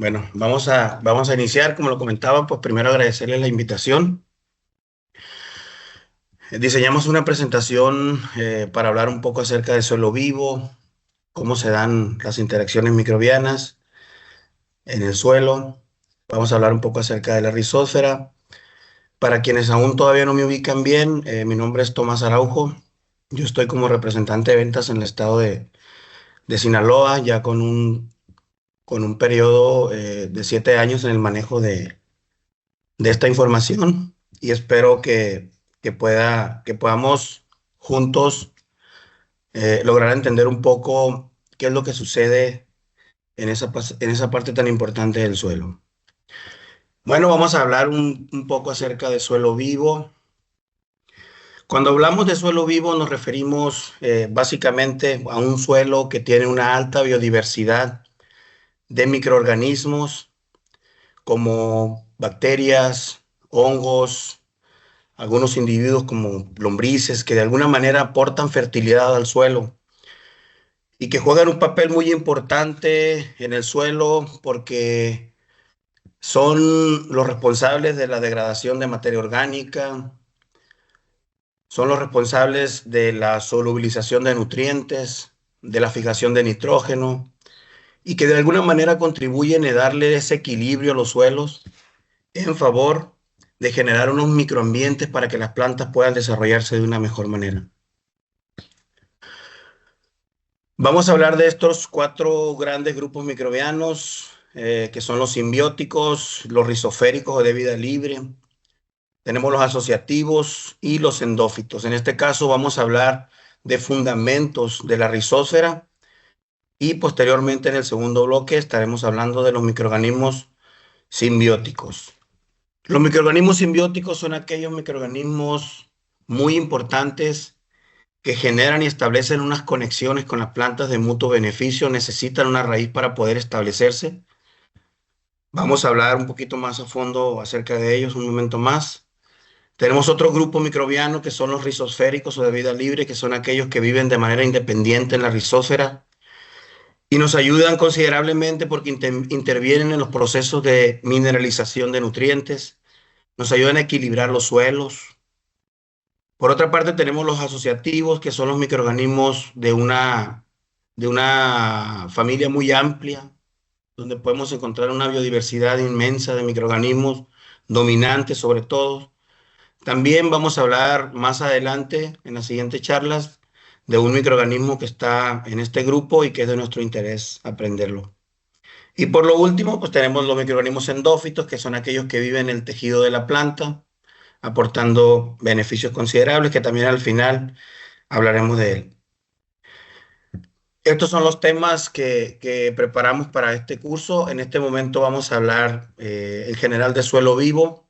Bueno, vamos a iniciar, como lo comentaba, pues primero agradecerles la invitación. Diseñamos una presentación para hablar un poco acerca de suelo vivo, cómo se dan las interacciones microbianas en el suelo. Vamos a hablar un poco acerca de la rizósfera. Para quienes aún todavía no me ubican bien, mi nombre es Tomás Araujo. Yo estoy como representante de ventas en el estado de Sinaloa, ya con un periodo de 7 años en el manejo de esta información y espero que podamos juntos lograr entender un poco qué es lo que sucede en esa parte tan importante del suelo. Bueno, vamos a hablar un poco acerca de suelo vivo. Cuando hablamos de suelo vivo nos referimos básicamente a un suelo que tiene una alta biodiversidad de microorganismos como bacterias, hongos, algunos individuos como lombrices que de alguna manera aportan fertilidad al suelo y que juegan un papel muy importante en el suelo porque son los responsables de la degradación de materia orgánica, son los responsables de la solubilización de nutrientes, de la fijación de nitrógeno y que de alguna manera contribuyen a darle ese equilibrio a los suelos en favor de generar unos microambientes para que las plantas puedan desarrollarse de una mejor manera. Vamos a hablar de estos cuatro grandes grupos microbianos, que son los simbióticos, los rizoféricos o de vida libre. Tenemos los asociativos y los endófitos. En este caso vamos a hablar de fundamentos de la rizósfera y posteriormente en el segundo bloque estaremos hablando de los microorganismos simbióticos. Los microorganismos simbióticos son aquellos microorganismos muy importantes que generan y establecen unas conexiones con las plantas de mutuo beneficio, necesitan una raíz para poder establecerse. Vamos a hablar un poquito más a fondo acerca de ellos un momento más. Tenemos otro grupo microbiano que son los rizosféricos o de vida libre, que son aquellos que viven de manera independiente en la rizósfera y nos ayudan considerablemente porque intervienen en los procesos de mineralización de nutrientes, nos ayudan a equilibrar los suelos. Por otra parte, tenemos los asociativos, que son los microorganismos de una familia muy amplia, donde podemos encontrar una biodiversidad inmensa de microorganismos dominantes sobre todo. También vamos a hablar más adelante, en las siguientes charlas, de un microorganismo que está en este grupo y que es de nuestro interés aprenderlo. Y por lo último, pues tenemos los microorganismos endófitos, que son aquellos que viven en el tejido de la planta, aportando beneficios considerables, que también al final hablaremos de él. Estos son los temas que preparamos para este curso. En este momento vamos a hablar en general de suelo vivo.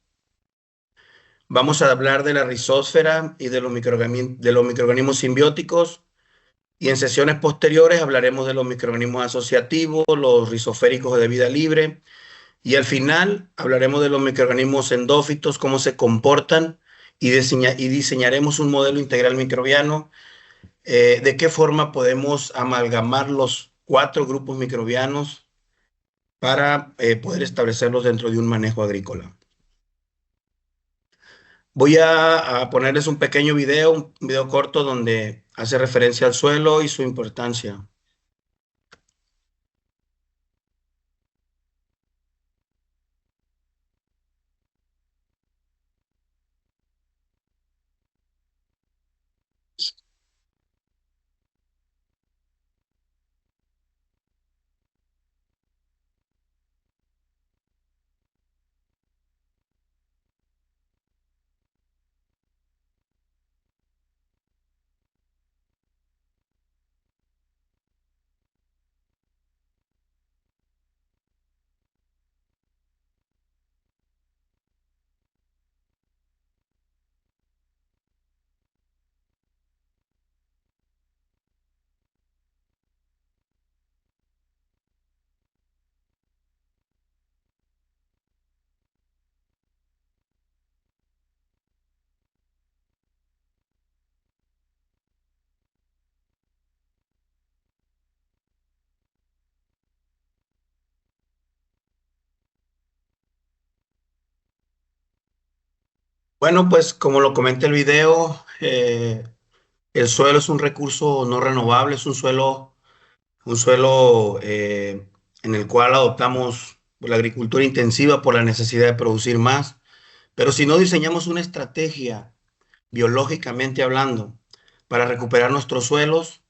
Vamos a hablar de la rizósfera y de los microorganismos simbióticos. Y en sesiones posteriores hablaremos de los microorganismos asociativos, los rizoféricos de vida libre. Y al final hablaremos de los microorganismos endófitos, cómo se comportan y diseñaremos un modelo integral microbiano. ¿De qué forma podemos amalgamar los cuatro grupos microbianos para poder establecerlos dentro de un manejo agrícola? Voy a ponerles un video corto donde hace referencia al suelo y su importancia. Bueno, pues como lo comenta el video, el suelo es un recurso no renovable, es un suelo en el cual adoptamos la agricultura intensiva por la necesidad de producir más. Pero si no diseñamos una estrategia biológicamente hablando para recuperar nuestros suelos,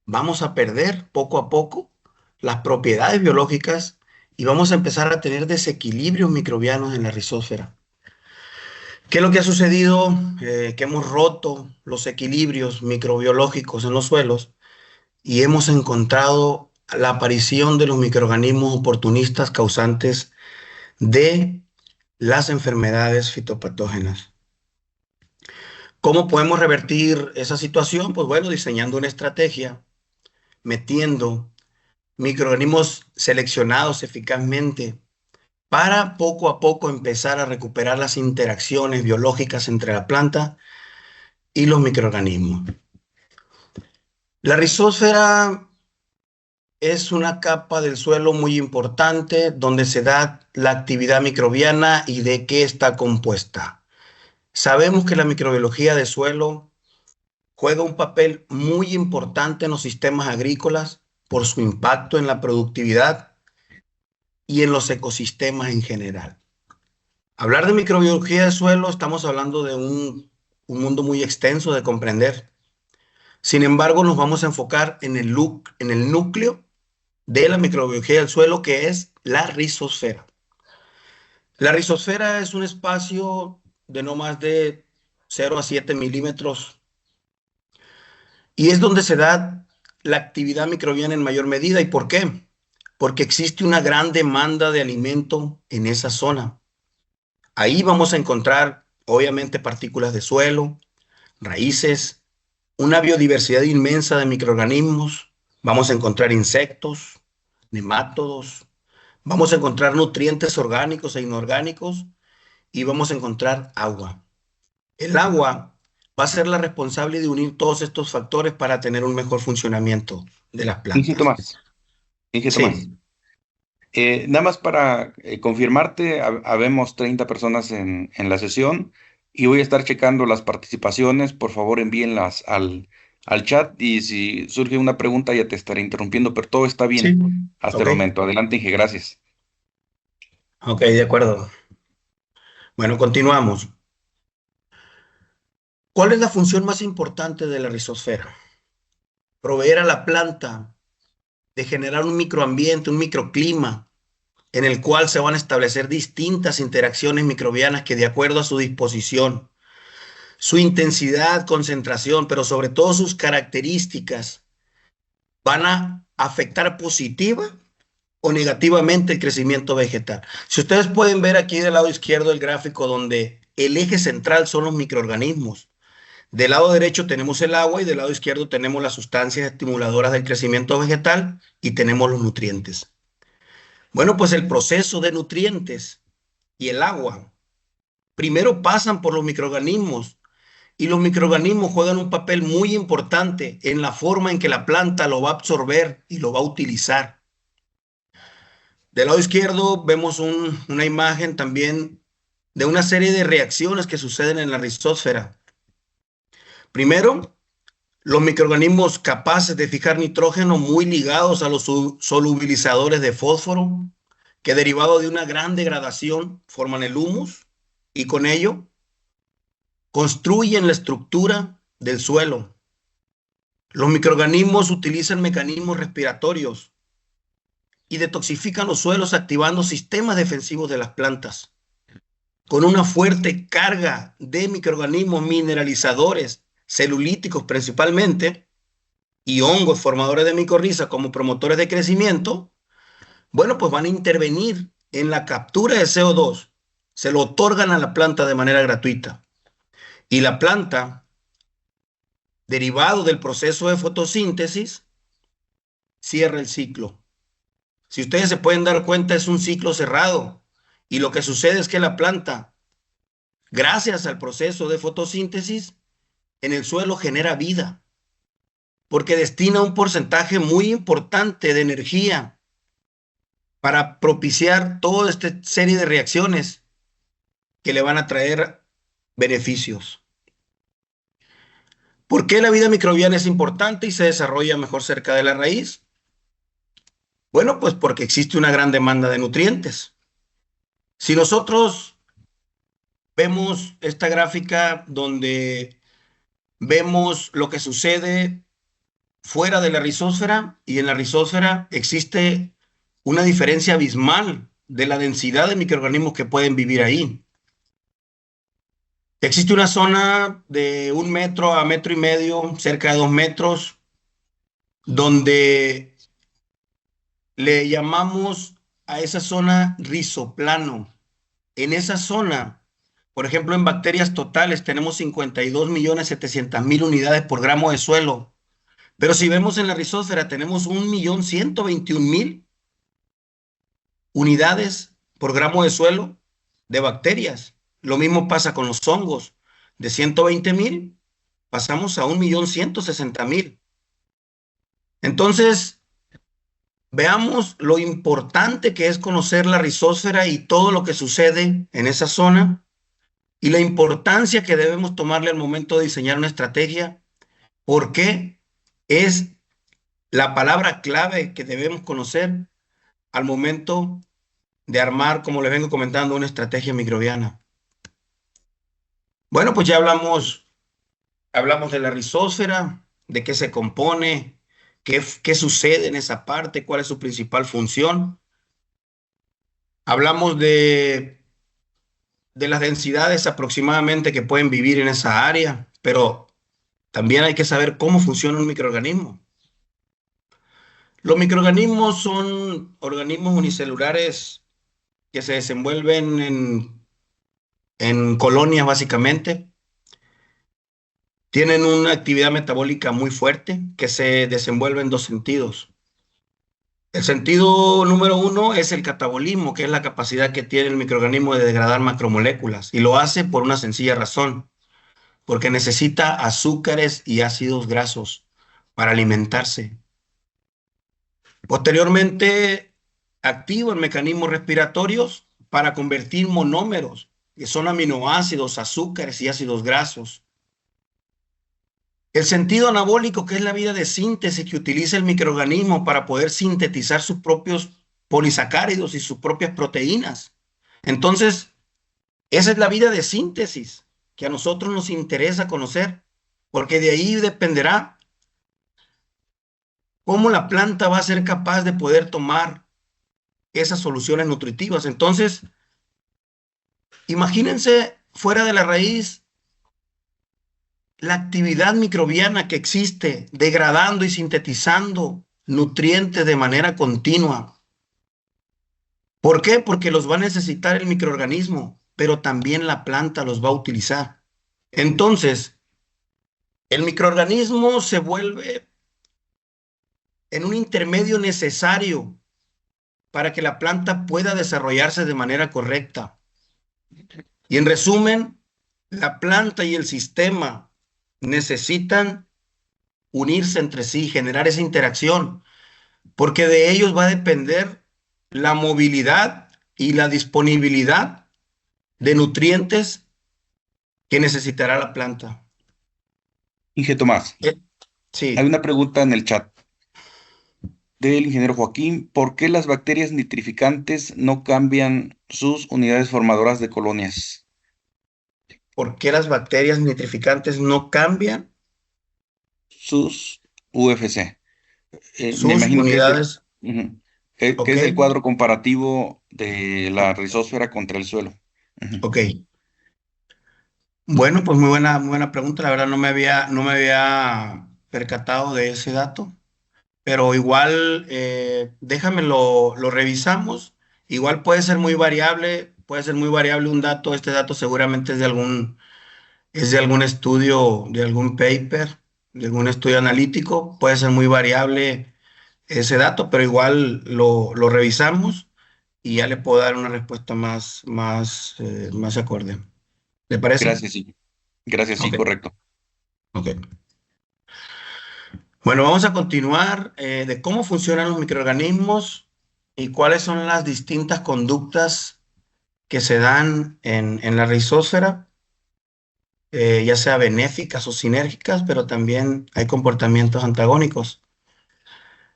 vamos a perder poco a poco las propiedades biológicas y vamos a empezar a tener desequilibrios microbianos en la rizósfera. ¿Qué es lo que ha sucedido? Que hemos roto los equilibrios microbiológicos en los suelos y hemos encontrado la aparición de los microorganismos oportunistas causantes de las enfermedades fitopatógenas. ¿Cómo podemos revertir esa situación? Pues bueno, diseñando una estrategia, metiendo microorganismos seleccionados eficazmente para poco a poco empezar a recuperar las interacciones biológicas entre la planta y los microorganismos. La rizósfera es una capa del suelo muy importante donde se da la actividad microbiana y de qué está compuesta. Sabemos que la microbiología de suelo juega un papel muy importante en los sistemas agrícolas por su impacto en la productividad y en los ecosistemas en general. Hablar de microbiología de suelo, estamos hablando de un mundo muy extenso de comprender. Sin embargo, nos vamos a enfocar en el núcleo de la microbiología del suelo, que es la rizosfera. La rizosfera es un espacio de no más de 0 a 7 milímetros y es donde se da la actividad microbiana en mayor medida. ¿Y por qué? Porque existe una gran demanda de alimento en esa zona. Ahí vamos a encontrar, obviamente, partículas de suelo, raíces, una biodiversidad inmensa de microorganismos. Vamos a encontrar insectos, nemátodos, vamos a encontrar nutrientes orgánicos e inorgánicos y vamos a encontrar agua. El agua va a ser la responsable de unir todos estos factores para tener un mejor funcionamiento de las Inge plantas. Tomás, Inge Tomás. Sí, Nada más para confirmarte, habemos 30 personas en la sesión y voy a estar checando las participaciones. Por favor, envíenlas al chat y si surge una pregunta ya te estaré interrumpiendo, pero todo está sí. bien hasta Ok, el momento. Adelante, Inge, gracias. ok, de acuerdo. Bueno, continuamos. ¿Cuál es la función más importante de la rizosfera? Proveer a la planta de generar un microambiente, un microclima en el cual se van a establecer distintas interacciones microbianas que de acuerdo a su disposición, su intensidad, concentración, pero sobre todo sus características, van a afectar positiva o negativamente el crecimiento vegetal. Si ustedes pueden ver aquí del lado izquierdo el gráfico donde el eje central son los microorganismos. Del lado derecho tenemos el agua y del lado izquierdo tenemos las sustancias estimuladoras del crecimiento vegetal y tenemos los nutrientes. Bueno, pues el proceso de nutrientes y el agua primero pasan por los microorganismos y los microorganismos juegan un papel muy importante en la forma en que la planta lo va a absorber y lo va a utilizar. Del lado izquierdo vemos una imagen también de una serie de reacciones que suceden en la rizósfera. Primero, los microorganismos capaces de fijar nitrógeno muy ligados a los solubilizadores de fósforo, que derivado de una gran degradación forman el humus y con ello construyen la estructura del suelo. Los microorganismos utilizan mecanismos respiratorios y detoxifican los suelos activando sistemas defensivos de las plantas. Con una fuerte carga de microorganismos mineralizadores, celulíticos principalmente, y hongos formadores de micorriza como promotores de crecimiento, bueno, pues van a intervenir en la captura de CO2. Se lo otorgan a la planta de manera gratuita. Y la planta, derivado del proceso de fotosíntesis, cierra el ciclo. Si ustedes se pueden dar cuenta, es un ciclo cerrado. Y lo que sucede es que la planta, gracias al proceso de fotosíntesis, en el suelo genera vida, porque destina un porcentaje muy importante de energía para propiciar toda esta serie de reacciones que le van a traer beneficios. ¿Por qué la vida microbiana es importante y se desarrolla mejor cerca de la raíz? Bueno, pues porque existe una gran demanda de nutrientes. Si nosotros vemos esta gráfica donde vemos lo que sucede fuera de la rizósfera, y en la rizósfera existe una diferencia abismal de la densidad de microorganismos que pueden vivir ahí. Existe una zona de 1 metro a 1,5 metros, cerca de 2 metros, donde le llamamos a esa zona rizoplano. En esa zona, por ejemplo, en bacterias totales tenemos 52.700.000 unidades por gramo de suelo. Pero si vemos en la rizósfera, tenemos 1.121.000 unidades por gramo de suelo de bacterias. Lo mismo pasa con los hongos. De 120.000 pasamos a 1.160.000. Entonces, veamos lo importante que es conocer la rizósfera y todo lo que sucede en esa zona, y la importancia que debemos tomarle al momento de diseñar una estrategia, porque es la palabra clave que debemos conocer al momento de armar, como les vengo comentando, una estrategia microbiana. Bueno, pues ya hablamos de la rizósfera, de qué se compone, qué sucede en esa parte, cuál es su principal función. Hablamos de las densidades aproximadamente que pueden vivir en esa área, pero también hay que saber cómo funciona un microorganismo. Los microorganismos son organismos unicelulares que se desenvuelven en colonias básicamente. Tienen una actividad metabólica muy fuerte que se desenvuelve en dos sentidos. El sentido número uno es el catabolismo, que es la capacidad que tiene el microorganismo de degradar macromoléculas, y lo hace por una sencilla razón, porque necesita azúcares y ácidos grasos para alimentarse. Posteriormente, activa en mecanismos respiratorios para convertir monómeros, que son aminoácidos, azúcares y ácidos grasos. El sentido anabólico, que es la vida de síntesis que utiliza el microorganismo para poder sintetizar sus propios polisacáridos y sus propias proteínas. Entonces, esa es la vida de síntesis que a nosotros nos interesa conocer, porque de ahí dependerá cómo la planta va a ser capaz de poder tomar esas soluciones nutritivas. Entonces, imagínense fuera de la raíz la actividad microbiana que existe, degradando y sintetizando nutrientes de manera continua. ¿Por qué? Porque los va a necesitar el microorganismo, pero también la planta los va a utilizar. Entonces, el microorganismo se vuelve en un intermedio necesario para que la planta pueda desarrollarse de manera correcta. Y en resumen, la planta y el sistema necesitan unirse entre sí, generar esa interacción, porque de ellos va a depender la movilidad y la disponibilidad de nutrientes que necesitará la planta. Inge Tomás, Eh, hay Sí, una pregunta en el chat del ingeniero Joaquín. ¿Por qué las bacterias nitrificantes no cambian sus unidades formadoras de colonias? ¿por qué las bacterias nitrificantes no cambian Sus UFC. Me sus imagino que es unidades? ujú, que Ok, es el cuadro comparativo de la rizósfera contra el suelo. Ujú. ok. Bueno, pues muy buena pregunta. La verdad no me había percatado de ese dato, pero igual déjame lo revisamos. Igual puede ser muy variable un dato. Este dato seguramente es de algún estudio, de algún paper, de algún estudio analítico. Puede ser muy variable ese dato, pero igual lo revisamos y ya le puedo dar una respuesta más acorde. ¿Le parece? Gracias, sí. Gracias, sí, Ok, correcto. ok. Bueno, vamos a continuar de cómo funcionan los microorganismos y cuáles son las distintas conductas que se dan en la rizósfera. ya sea benéficas o sinérgicas, pero también hay comportamientos antagónicos.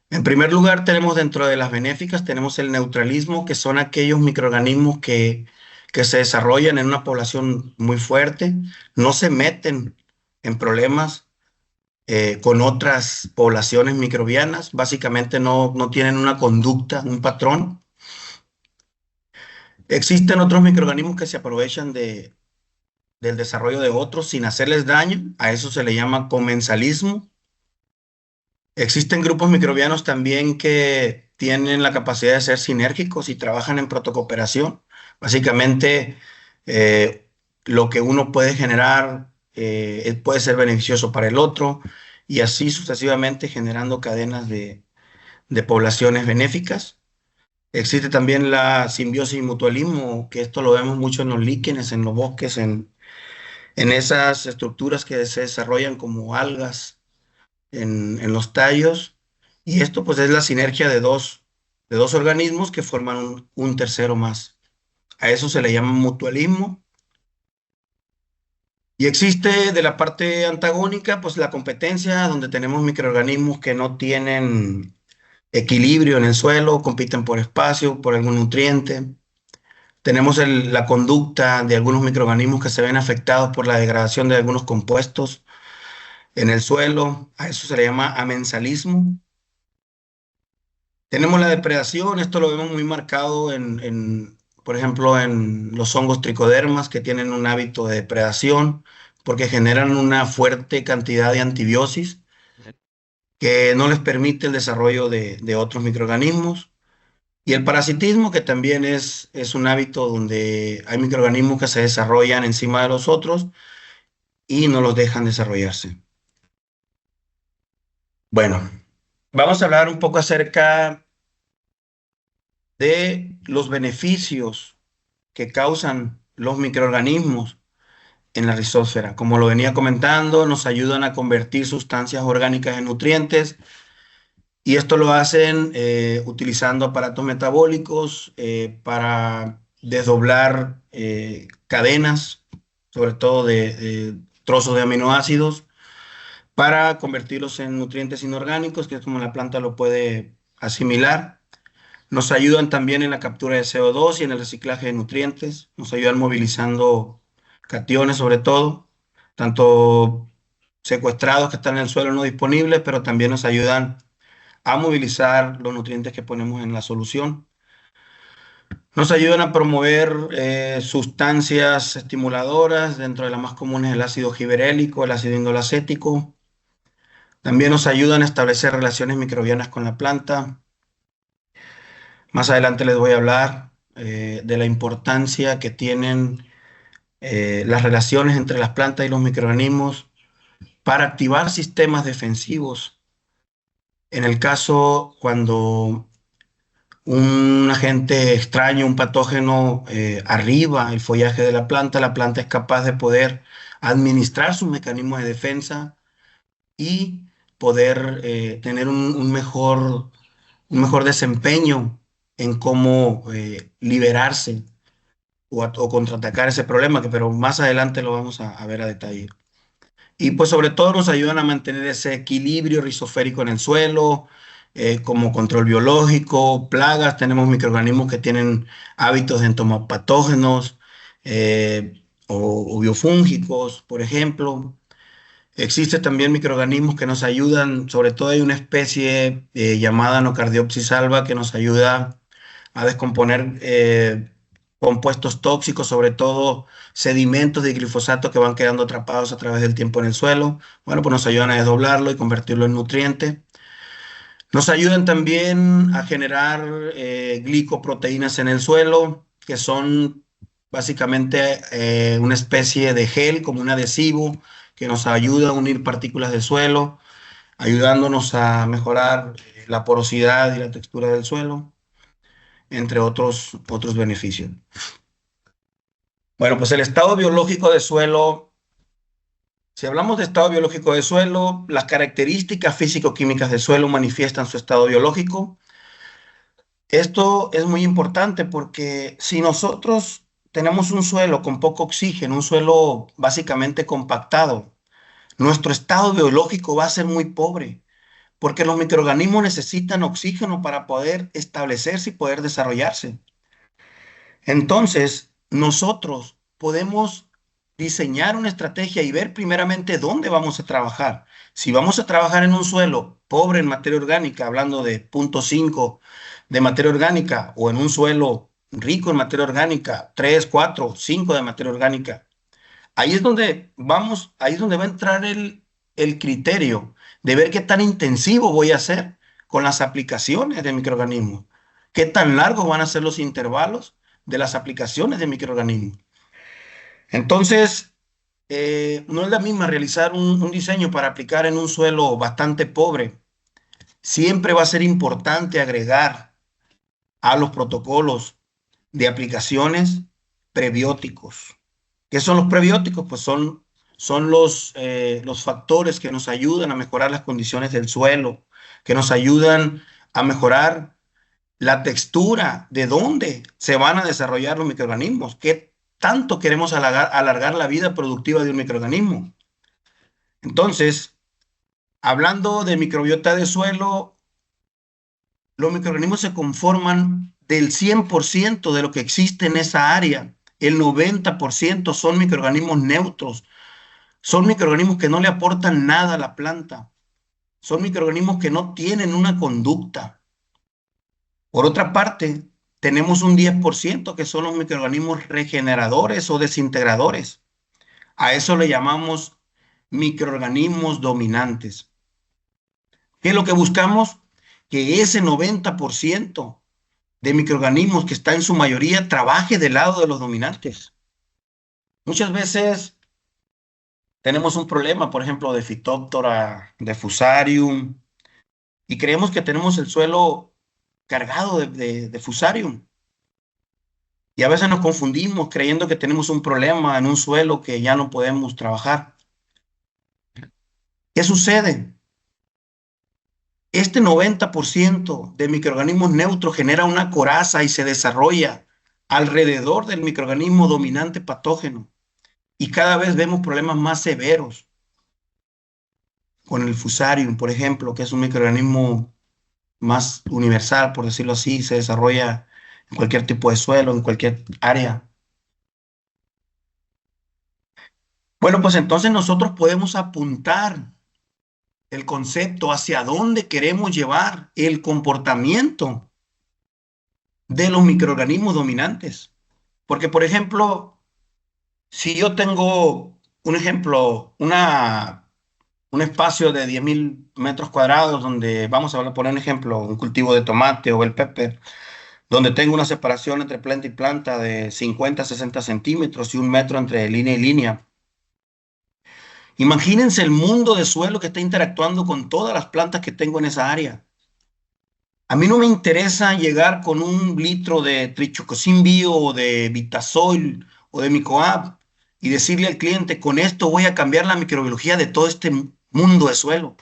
En primer lugar, tenemos dentro de las benéficas, tenemos el neutralismo, que son aquellos microorganismos que se desarrollan en una población muy fuerte, no se meten en problemas con otras poblaciones microbianas, básicamente no tienen una conducta, un patrón. Existen otros microorganismos que se aprovechan del desarrollo de otros sin hacerles daño, a eso se le llama comensalismo. Existen grupos microbianos también que tienen la capacidad de ser sinérgicos y trabajan en protocooperación. Básicamente, eh, lo que uno puede generar puede ser beneficioso para el otro y así sucesivamente generando cadenas de poblaciones benéficas. Existe también la simbiosis y mutualismo, que esto lo vemos mucho en los líquenes, en los bosques, en esas estructuras que se desarrollan como algas en los tallos. Y esto pues es la sinergia de dos organismos que forman un tercero más. A eso se le llama mutualismo. Y existe de la parte antagónica pues la competencia, donde tenemos microorganismos que no tienen equilibrio en el suelo, compiten por espacio, por algún nutriente. Tenemos la conducta de algunos microorganismos que se ven afectados por la degradación de algunos compuestos en el suelo. A eso se le llama amensalismo. Tenemos la depredación, esto lo vemos muy marcado por ejemplo, en los hongos tricodermas que tienen un hábito de depredación porque generan una fuerte cantidad de antibiosis que no les permite el desarrollo de otros microorganismos. Y el parasitismo, que también es un hábito donde hay microorganismos que se desarrollan encima de los otros y no los dejan desarrollarse. Bueno, vamos a hablar un poco acerca de los beneficios que causan los microorganismos en la rizósfera. Como lo venía comentando, nos ayudan a convertir sustancias orgánicas en nutrientes y esto lo hacen utilizando aparatos metabólicos para desdoblar cadenas, sobre todo de trozos de aminoácidos, para convertirlos en nutrientes inorgánicos, que es como la planta lo puede asimilar. Nos ayudan también en la captura de CO2 y en el reciclaje de nutrientes. Nos ayudan movilizando cationes sobre todo, tanto secuestrados que están en el suelo no disponibles, pero también nos ayudan a movilizar los nutrientes que ponemos en la solución. Nos ayudan a promover sustancias estimuladoras, dentro de las más comunes el ácido giberélico, el ácido indolacético. También nos ayudan a establecer relaciones microbianas con la planta. Más adelante les voy a hablar de la importancia que tienen las relaciones entre las plantas y los microorganismos para activar sistemas defensivos. En el caso cuando un agente extraño, un patógeno, arriba el follaje de la planta es capaz de poder administrar sus mecanismos de defensa y poder tener un mejor desempeño en cómo liberarse o contraatacar ese problema, pero más adelante lo vamos a ver a detalle. Y pues sobre todo nos ayudan a mantener ese equilibrio rizosférico en el suelo, como control biológico, plagas, tenemos microorganismos que tienen hábitos de entomopatógenos o biofúngicos, por ejemplo. Existen también microorganismos que nos ayudan, sobre todo hay una especie llamada Nocardiopsis alba que nos ayuda a descomponer compuestos tóxicos, sobre todo sedimentos de glifosato que van quedando atrapados a través del tiempo en el suelo. Bueno, pues nos ayudan a desdoblarlo y convertirlo en nutriente. Nos ayudan también a generar glicoproteínas en el suelo, que son básicamente una especie de gel, como un adhesivo, que nos ayuda a unir partículas del suelo, ayudándonos a mejorar la porosidad y la textura del suelo, entre otros beneficios. Bueno, pues el estado biológico de suelo, si hablamos de estado biológico de suelo, las características físico-químicas del suelo manifiestan su estado biológico. Esto es muy importante porque si nosotros tenemos un suelo con poco oxígeno, un suelo básicamente compactado, nuestro estado biológico va a ser muy pobre, porque los microorganismos necesitan oxígeno para poder establecerse y poder desarrollarse. Entonces, nosotros podemos diseñar una estrategia y ver primeramente dónde vamos a trabajar. Si vamos a trabajar en un suelo pobre en materia orgánica, hablando de 0,5 de materia orgánica, o en un suelo rico en materia orgánica, 3, 4, 5 de materia orgánica, ahí es donde vamos, ahí es donde va a entrar el criterio de ver qué tan intensivo voy a hacer con las aplicaciones de microorganismos, qué tan largos van a ser los intervalos de las aplicaciones de microorganismos. Entonces, no es la misma realizar un diseño para aplicar en un suelo bastante pobre. Siempre va a ser importante agregar a los protocolos de aplicaciones prebióticos. ¿Qué son los prebióticos? Pues son los factores que nos ayudan a mejorar las condiciones del suelo, que nos ayudan a mejorar la textura de dónde se van a desarrollar los microorganismos, qué tanto queremos alargar la vida productiva de un microorganismo. Entonces, hablando de microbiota de suelo, los microorganismos se conforman del 100% de lo que existe en esa área. El 90% son microorganismos neutros, son microorganismos que no le aportan nada a la planta, son microorganismos que no tienen una conducta. Por otra parte, tenemos un 10% que son los microorganismos regeneradores o desintegradores. A eso le llamamos microorganismos dominantes. ¿Qué es lo que buscamos? Que ese 90% de microorganismos que está en su mayoría trabaje del lado de los dominantes. Muchas veces tenemos un problema, por ejemplo, de Phytophthora, de Fusarium, y creemos que tenemos el suelo cargado de Fusarium. Y a veces nos confundimos creyendo que tenemos un problema en un suelo que ya no podemos trabajar. ¿Qué sucede? Este 90% de microorganismos neutros genera una coraza y se desarrolla alrededor del microorganismo dominante patógeno. Y cada vez vemos problemas más severos con el Fusarium, por ejemplo, que es un microorganismo más universal, por decirlo así, se desarrolla en cualquier tipo de suelo, en cualquier área. Bueno, pues entonces nosotros podemos apuntar el concepto hacia dónde queremos llevar el comportamiento de los microorganismos dominantes. Porque, por ejemplo, si yo tengo un ejemplo, un espacio de 10.000 metros cuadrados donde vamos a poner un ejemplo, un cultivo de tomate o el pepper, donde tengo una separación entre planta y planta de 50 a 60 centímetros y 1 metro entre línea y línea. Imagínense el mundo de suelo que está interactuando con todas las plantas que tengo en esa área. A mí no me interesa llegar con 1 litro de trichococin bio o de Vitasoil o de Micoab y decirle al cliente, con esto voy a cambiar la microbiología de todo este mundo de suelo.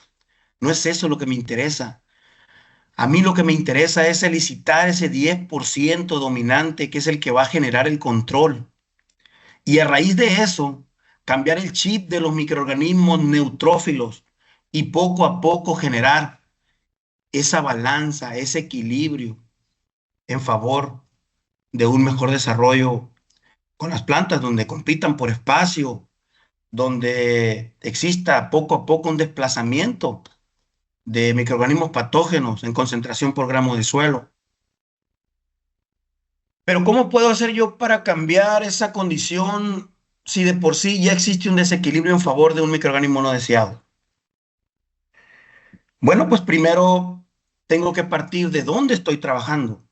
No es eso lo que me interesa. A mí lo que me interesa es elicitar ese 10% dominante que es el que va a generar el control. Y a raíz de eso, cambiar el chip de los microorganismos neutrófilos y poco a poco generar esa balanza, ese equilibrio en favor de un mejor desarrollo con las plantas, donde compitan por espacio, donde exista poco a poco un desplazamiento de microorganismos patógenos en concentración por gramo de suelo. Pero ¿cómo puedo hacer yo para cambiar esa condición si de por sí ya existe un desequilibrio en favor de un microorganismo no deseado? Bueno, pues primero tengo que partir de dónde estoy trabajando.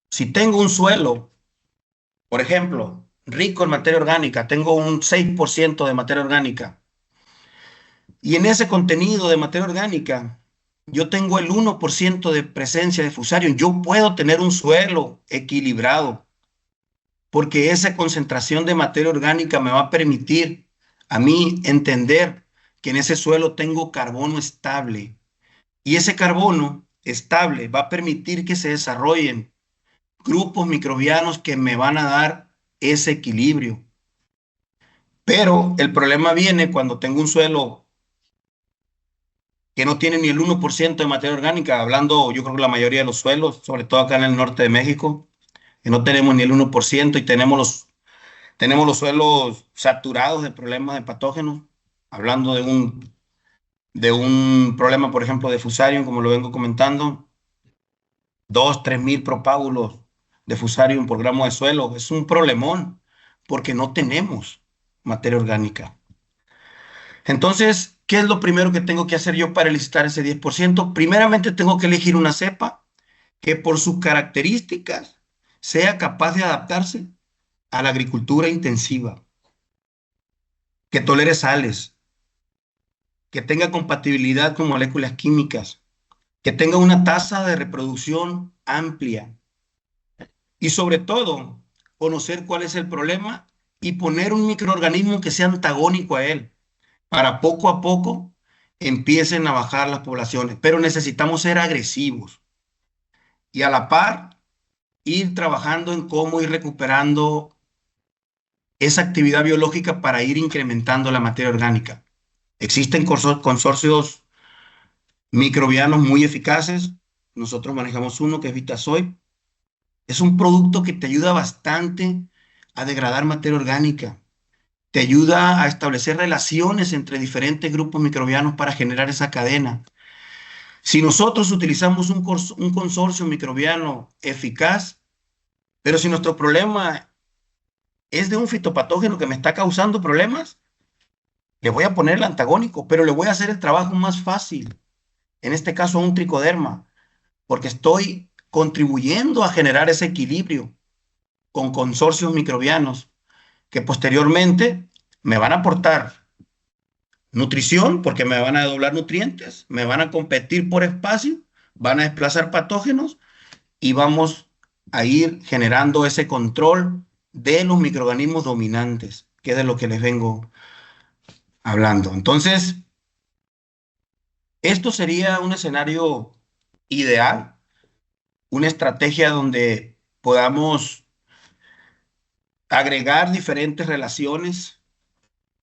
Si tengo un suelo, por ejemplo, rico en materia orgánica, tengo un 6% de materia orgánica, y en ese contenido de materia orgánica yo tengo el 1% de presencia de Fusarium, yo puedo tener un suelo equilibrado, porque esa concentración de materia orgánica me va a permitir a mí entender que en ese suelo tengo carbono estable, y ese carbono estable va a permitir que se desarrollen grupos microbianos que me van a dar ese equilibrio. Pero el problema viene cuando tengo un suelo que no tiene ni el 1% de materia orgánica, hablando yo creo que la mayoría de los suelos, sobre todo acá en el norte de México, que no tenemos ni el 1% y tenemos los suelos saturados de problemas de patógenos, hablando de un problema, por ejemplo, de fusarium, como lo vengo comentando, 2, 3 mil propágulos de fusarium por gramo de suelo. Es un problemón porque no tenemos materia orgánica. Entonces, ¿qué es lo primero que tengo que hacer yo para elicitar ese 10%? Primeramente tengo que elegir una cepa que por sus características sea capaz de adaptarse a la agricultura intensiva, que tolere sales, que tenga compatibilidad con moléculas químicas, que tenga una tasa de reproducción amplia y sobre todo conocer cuál es el problema y poner un microorganismo que sea antagónico a él para poco a poco empiecen a bajar las poblaciones. Pero necesitamos ser agresivos y a la par ir trabajando en cómo ir recuperando esa actividad biológica para ir incrementando la materia orgánica. Existen consorcios microbianos muy eficaces. Nosotros manejamos uno que es Vitasoy. Es un producto que te ayuda bastante a degradar materia orgánica. Te ayuda a establecer relaciones entre diferentes grupos microbianos para generar esa cadena. Si nosotros utilizamos un consorcio microbiano eficaz, pero si nuestro problema es de un fitopatógeno que me está causando problemas, le voy a poner el antagónico, pero le voy a hacer el trabajo más fácil. En este caso, un tricoderma, porque estoy contribuyendo a generar ese equilibrio con consorcios microbianos que posteriormente me van a aportar nutrición, porque me van a doblar nutrientes, me van a competir por espacio, van a desplazar patógenos y vamos a ir generando ese control de los microorganismos dominantes, que es de lo que les vengo hablando. Entonces, esto sería un escenario ideal, una estrategia donde podamos agregar diferentes relaciones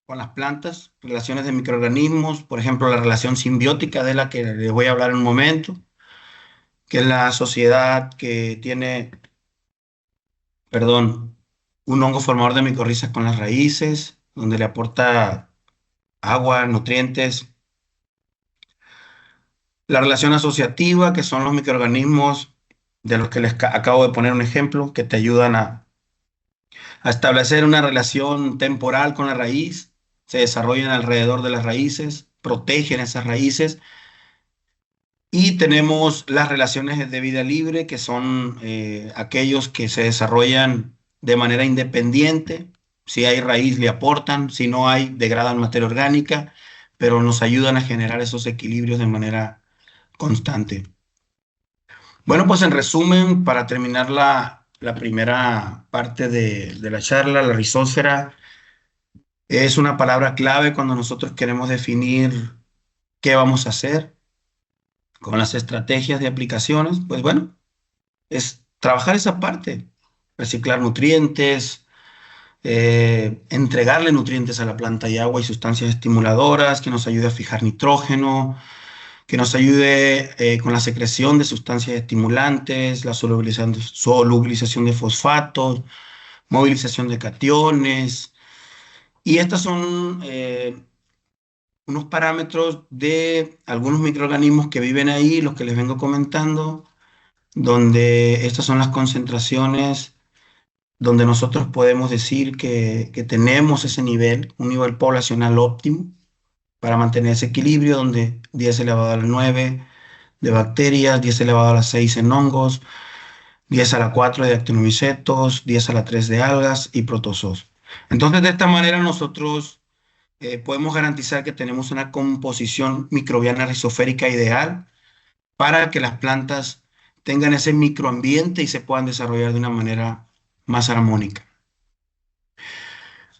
con las plantas, relaciones de microorganismos, por ejemplo, la relación simbiótica de la que les voy a hablar en un momento, que es la sociedad que tiene, perdón, un hongo formador de micorrizas con las raíces, donde le aporta agua, nutrientes. La relación asociativa, que son los microorganismos de los que les acabo de poner un ejemplo, que te ayudan a establecer una relación temporal con la raíz, se desarrollan alrededor de las raíces, protegen esas raíces. Y tenemos las relaciones de vida libre, que son aquellos que se desarrollan de manera independiente. Si hay raíz, le aportan; si no hay, degradan materia orgánica, pero nos ayudan a generar esos equilibrios de manera constante. Bueno, pues en resumen, para terminar la primera parte de la charla, la rizósfera es una palabra clave cuando nosotros queremos definir qué vamos a hacer con las estrategias de aplicaciones. Pues bueno, es trabajar esa parte, reciclar nutrientes, entregarle nutrientes a la planta y agua y sustancias estimuladoras, que nos ayude a fijar nitrógeno, que nos ayude con la secreción de sustancias estimulantes, la solubilización de fosfatos, movilización de cationes. Y estos son unos parámetros de algunos microorganismos que viven ahí, los que les vengo comentando, donde estas son las concentraciones donde nosotros podemos decir que tenemos ese nivel, un nivel poblacional óptimo para mantener ese equilibrio, donde 10 elevado a la 9 de bacterias, 10 elevado a la 6 en hongos, 10 a la 4 de actinomicetos, 10 a la 3 de algas y protozoos. Entonces, de esta manera nosotros podemos garantizar que tenemos una composición microbiana rizoférica ideal para que las plantas tengan ese microambiente y se puedan desarrollar de una manera más armónica.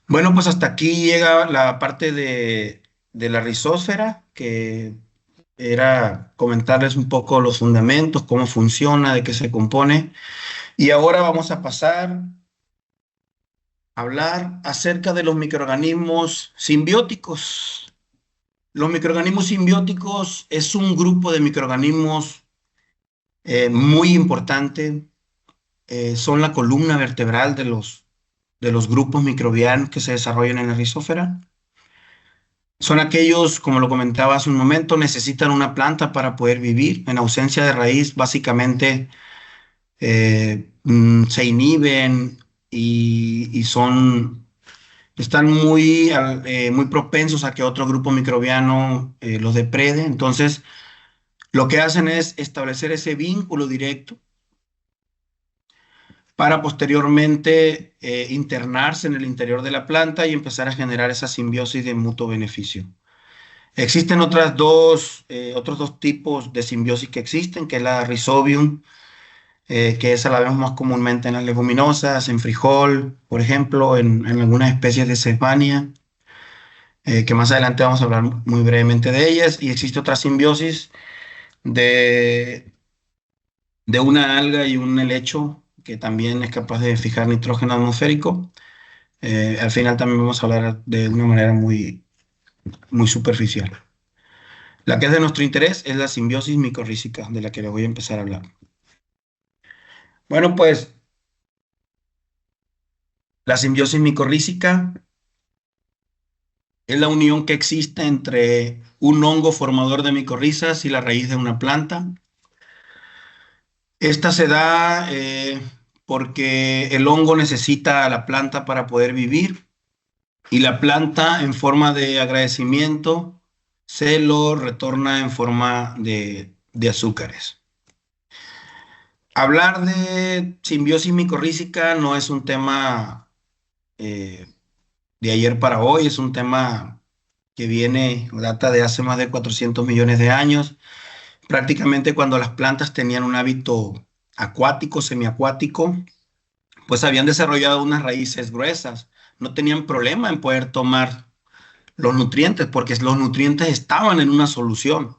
Bueno, pues hasta aquí llega la parte de la rizósfera, que era comentarles un poco los fundamentos, cómo funciona, de qué se compone. Y ahora vamos a pasar hablar acerca de los microorganismos simbióticos. Los microorganismos simbióticos es un grupo de microorganismos muy importante. Son la columna vertebral de los grupos microbianos que se desarrollan en la rizósfera. Son aquellos, como lo comentaba hace un momento, necesitan una planta para poder vivir. En ausencia de raíz, básicamente se inhiben y están muy propensos a que otro grupo microbiano los deprede. Entonces, lo que hacen es establecer ese vínculo directo para posteriormente internarse en el interior de la planta y empezar a generar esa simbiosis de mutuo beneficio. Existen otros dos tipos de simbiosis que existen, que es la Rhizobium, que esa la vemos más comúnmente en las leguminosas, en frijol, por ejemplo, en algunas especies de Sesbania, que más adelante vamos a hablar muy brevemente de ellas. Y existe otra simbiosis de, de una alga y un helecho, que también es capaz de fijar nitrógeno atmosférico. Al final también vamos a hablar de una manera muy superficial. La que es de nuestro interés es la simbiosis micorrícica, de la que les voy a empezar a hablar. Bueno, pues la simbiosis micorrícica es la unión que existe entre un hongo formador de micorrizas y la raíz de una planta. Esta se da porque el hongo necesita a la planta para poder vivir y la planta, en forma de agradecimiento, se lo retorna en forma de azúcares. Hablar de simbiosis micorrícica no es un tema eh, de ayer para hoy, es un tema que data de hace más de 400 millones de años, prácticamente cuando las plantas tenían un hábito acuático, semiacuático, pues habían desarrollado unas raíces gruesas, no tenían problema en poder tomar los nutrientes, porque los nutrientes estaban en una solución.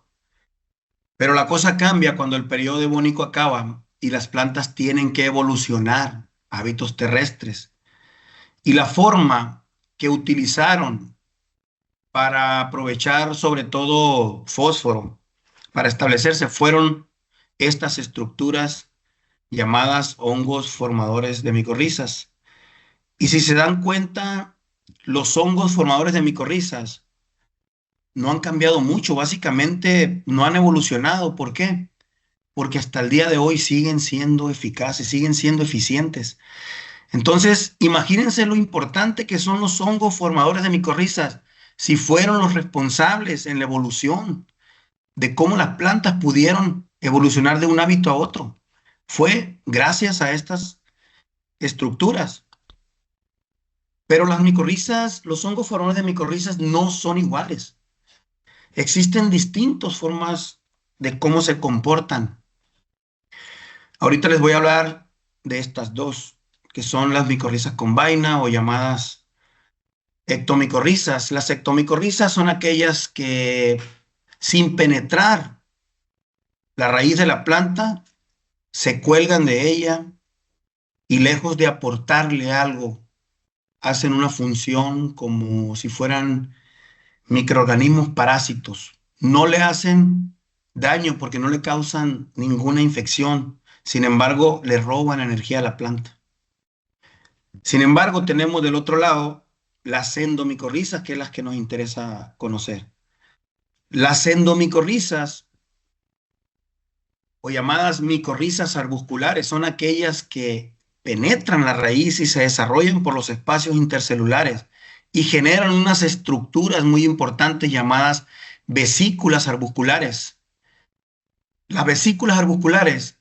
Pero la cosa cambia cuando el periodo devónico acaba y las plantas tienen que evolucionar hábitos terrestres. Y la forma que utilizaron para aprovechar sobre todo fósforo, para establecerse, fueron estas estructuras llamadas hongos formadores de micorrizas. Y si se dan cuenta, los hongos formadores de micorrizas no han cambiado mucho, básicamente no han evolucionado. ¿Por qué? Porque hasta el día de hoy siguen siendo eficaces, siguen siendo eficientes. Entonces, imagínense lo importante que son los hongos formadores de micorrizas, si fueron los responsables en la evolución de cómo las plantas pudieron evolucionar de un hábito a otro. Fue gracias a estas estructuras. Pero las micorrizas, los hongos formadores de micorrizas no son iguales. Existen distintas formas de cómo se comportan. Ahorita les voy a hablar de estas dos, que son las micorrizas con vaina o llamadas ectomicorrizas. Las ectomicorrizas son aquellas que sin penetrar la raíz de la planta se cuelgan de ella y lejos de aportarle algo, hacen una función como si fueran microorganismos parásitos. No le hacen daño porque no le causan ninguna infección. Sin embargo, le roban energía a la planta. Sin embargo, tenemos del otro lado las endomicorrizas, que es las que nos interesa conocer. Las endomicorrizas o llamadas micorrizas arbusculares son aquellas que penetran la raíz y se desarrollan por los espacios intercelulares y generan unas estructuras muy importantes llamadas vesículas arbusculares. Las vesículas arbusculares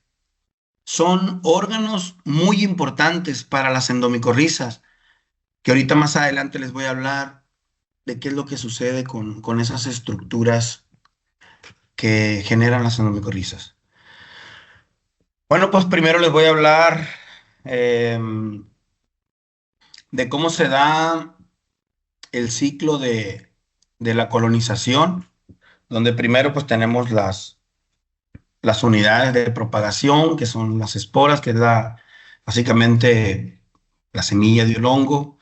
son órganos muy importantes para las endomicorrizas, que ahorita más adelante les voy a hablar de qué es lo que sucede con esas estructuras que generan las endomicorrizas. Bueno, pues primero les voy a hablar eh, de cómo se da el ciclo de la colonización, donde primero pues tenemos las unidades de propagación, que son las esporas, que es básicamente la semilla de un hongo.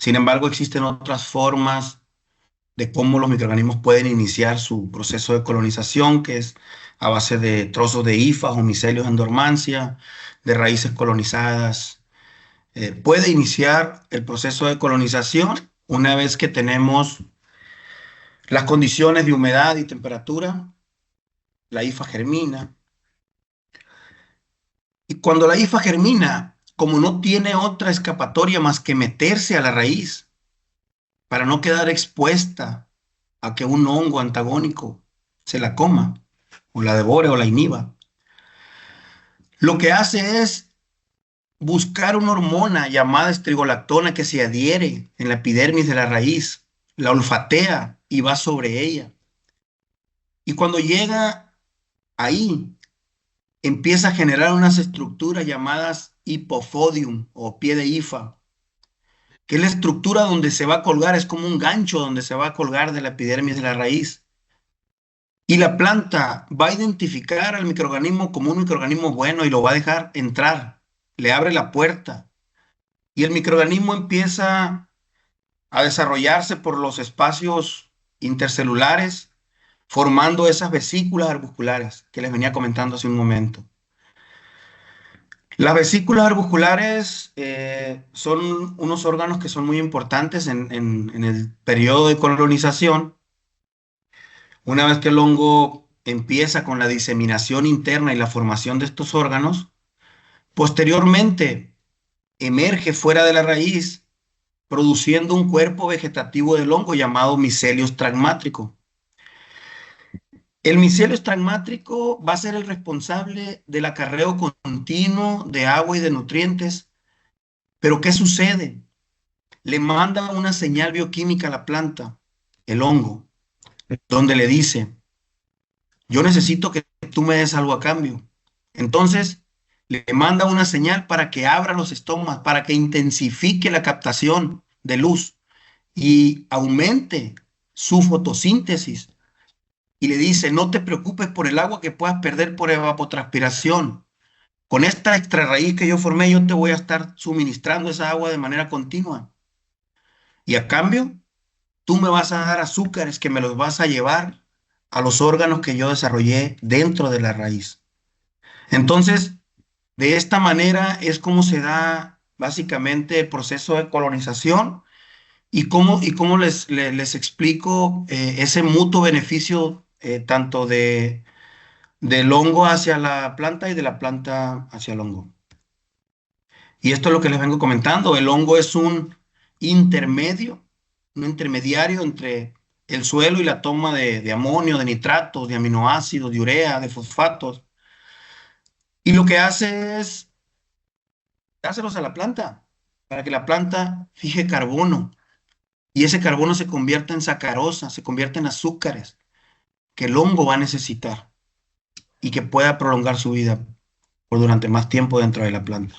Sin embargo, existen otras formas de cómo los microorganismos pueden iniciar su proceso de colonización, que es a base de trozos de hifas o micelios en dormancia, de raíces colonizadas. Puede iniciar el proceso de colonización una vez que tenemos las condiciones de humedad y temperatura. La hifa germina. Y cuando la hifa germina, como no tiene otra escapatoria más que meterse a la raíz para no quedar expuesta a que un hongo antagónico se la coma, o la devore o la inhiba, lo que hace es buscar una hormona llamada estrigolactona que se adhiere en la epidermis de la raíz, la olfatea y va sobre ella. Y cuando llega ahí, empieza a generar unas estructuras llamadas hipofodium o pie de hifa, que es la estructura donde se va a colgar, es como un gancho donde se va a colgar de la epidermis de la raíz. Y la planta va a identificar al microorganismo como un microorganismo bueno y lo va a dejar entrar, le abre la puerta y el microorganismo empieza a desarrollarse por los espacios intercelulares, formando esas vesículas arbusculares que les venía comentando hace un momento. Las vesículas arbusculares son unos órganos que son muy importantes en el periodo de colonización. Una vez que el hongo empieza con la diseminación interna y la formación de estos órganos, posteriormente emerge fuera de la raíz, produciendo un cuerpo vegetativo del hongo llamado micelio estragmátrico. El micelio estragmátrico va a ser el responsable del acarreo continuo de agua y de nutrientes. Pero ¿qué sucede? Le manda una señal bioquímica a la planta, el hongo, donde le dice, yo necesito que tú me des algo a cambio. Entonces, le manda una señal para que abra los estomas, para que intensifique la captación de luz y aumente su fotosíntesis. Y le dice, no te preocupes por el agua que puedas perder por evapotranspiración. Con esta extra raíz que yo formé, yo te voy a estar suministrando esa agua de manera continua. Y a cambio, tú me vas a dar azúcares que me los vas a llevar a los órganos que yo desarrollé dentro de la raíz. Entonces, de esta manera es como se da básicamente el proceso de colonización y cómo les explico ese mutuo beneficio tanto del hongo hacia la planta y de la planta hacia el hongo. Y esto es lo que les vengo comentando. El hongo es un intermediario entre el suelo y la toma de amonio, de nitratos, de aminoácidos, de urea, de fosfatos. Y lo que hace es dárselos a la planta para que la planta fije carbono y ese carbono se convierta en sacarosa, se convierta en azúcares que el hongo va a necesitar y que pueda prolongar su vida por durante más tiempo dentro de la planta.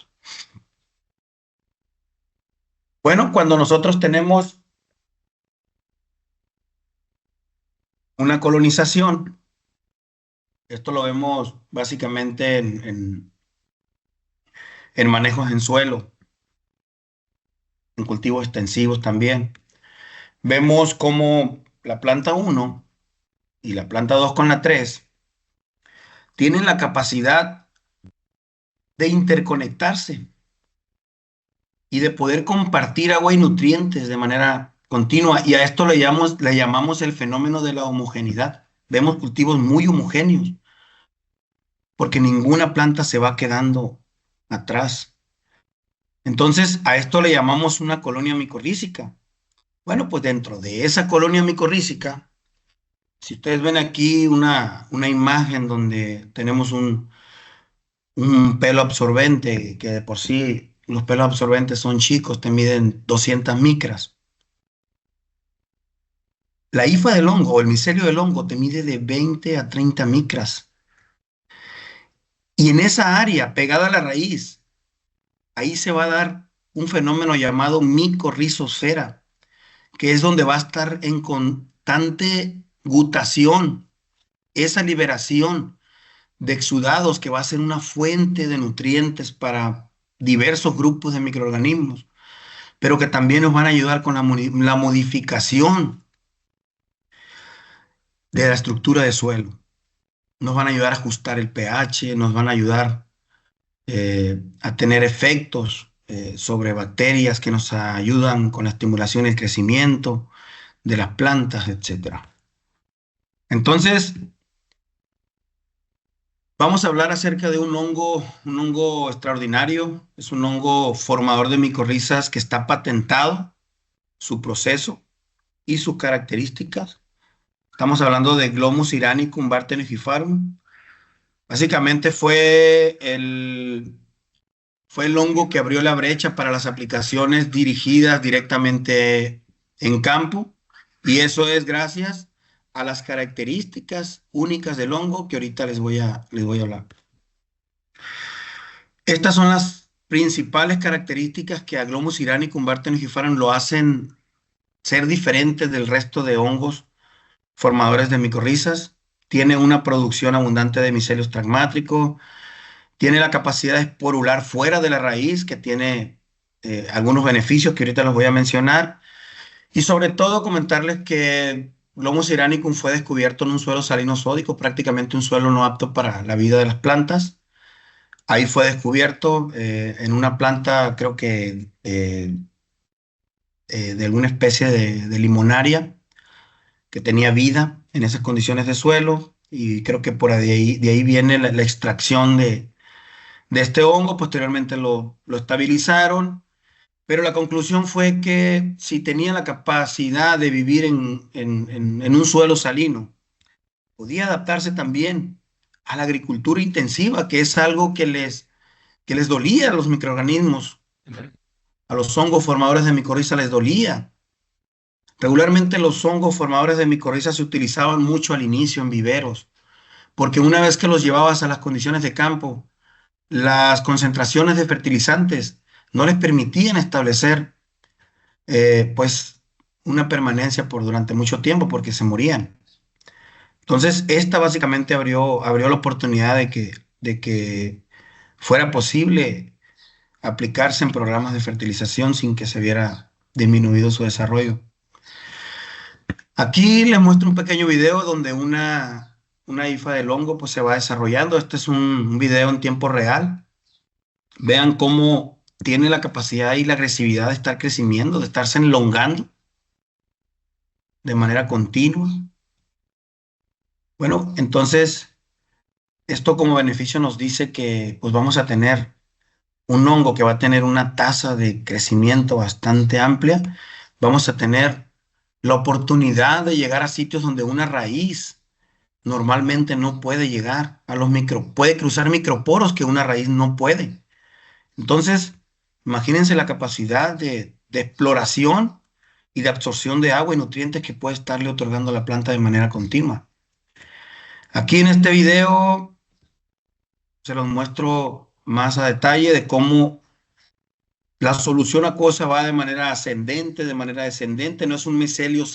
Bueno, cuando nosotros tenemos una colonización, esto lo vemos básicamente en manejos en suelo, en cultivos extensivos también. Vemos cómo la planta uno y la planta 2 con la 3 tienen la capacidad de interconectarse y de poder compartir agua y nutrientes de manera continua. Y a esto le llamamos el fenómeno de la homogeneidad. Vemos cultivos muy homogéneos porque ninguna planta se va quedando atrás. Entonces, a esto le llamamos una colonia micorrízica. Bueno, pues dentro de esa colonia micorrízica, si ustedes ven aquí una imagen donde tenemos un pelo absorbente, que de por sí los pelos absorbentes son chicos, te miden 200 micras. La hifa del hongo o el micelio del hongo te mide de 20 a 30 micras. Y en esa área, pegada a la raíz, ahí se va a dar un fenómeno llamado micorrizosfera, que es donde va a estar en constante gutación, esa liberación de exudados que va a ser una fuente de nutrientes para diversos grupos de microorganismos. pero que también nos van a ayudar con la modificación de la estructura de suelo. Nos van a ayudar a ajustar el pH, nos van a ayudar a tener efectos sobre bacterias que nos ayudan con la estimulación y el crecimiento de las plantas, etcétera. Entonces, vamos a hablar acerca de un hongo extraordinario. Es un hongo formador de micorrizas que está patentado, su proceso y sus características. Estamos hablando de Glomus iranicum bartenicifarum. Básicamente fue el hongo que abrió la brecha para las aplicaciones dirigidas directamente en campo, y eso es gracias a las características únicas del hongo que ahorita les voy a hablar. Estas son las principales características que a Glomus iranicum bartenicifarum lo hacen ser diferentes del resto de hongos formadores de micorrizas. Tiene una producción abundante de micelio estragmático, tiene la capacidad de esporular fuera de la raíz, que tiene algunos beneficios que ahorita los voy a mencionar. Y sobre todo comentarles que Glomus iranicum fue descubierto en un suelo salino sódico, prácticamente un suelo no apto para la vida de las plantas. Ahí fue descubierto en una planta, creo que de alguna especie de limonaria que tenía vida en esas condiciones de suelo, y creo que de ahí viene la extracción de este hongo. Posteriormente lo estabilizaron, pero la conclusión fue que si tenía la capacidad de vivir en un suelo salino, podía adaptarse también a la agricultura intensiva, que es algo que les dolía a los microorganismos, a los hongos formadores de micorriza les dolía. Regularmente los hongos formadores de micorriza se utilizaban mucho al inicio en viveros, porque una vez que los llevabas a las condiciones de campo, las concentraciones de fertilizantes no les permitían establecer pues una permanencia por durante mucho tiempo porque se morían. Entonces, esta básicamente abrió la oportunidad de que fuera posible aplicarse en programas de fertilización sin que se viera disminuido su desarrollo. Aquí les muestro un pequeño video donde una hifa del hongo pues se va desarrollando. Este es un video en tiempo real. Vean cómo tiene la capacidad y la agresividad de estar creciendo, de estarse enlongando de manera continua. Bueno, entonces esto como beneficio nos dice que pues vamos a tener un hongo que va a tener una tasa de crecimiento bastante amplia. Vamos a tener la oportunidad de llegar a sitios donde una raíz normalmente no puede llegar, puede cruzar microporos que una raíz no puede. Entonces, imagínense la capacidad de exploración y de absorción de agua y nutrientes que puede estarle otorgando a la planta de manera continua. Aquí en este video se los muestro más a detalle de cómo la solución acuosa va de manera ascendente, de manera descendente. No es un micelio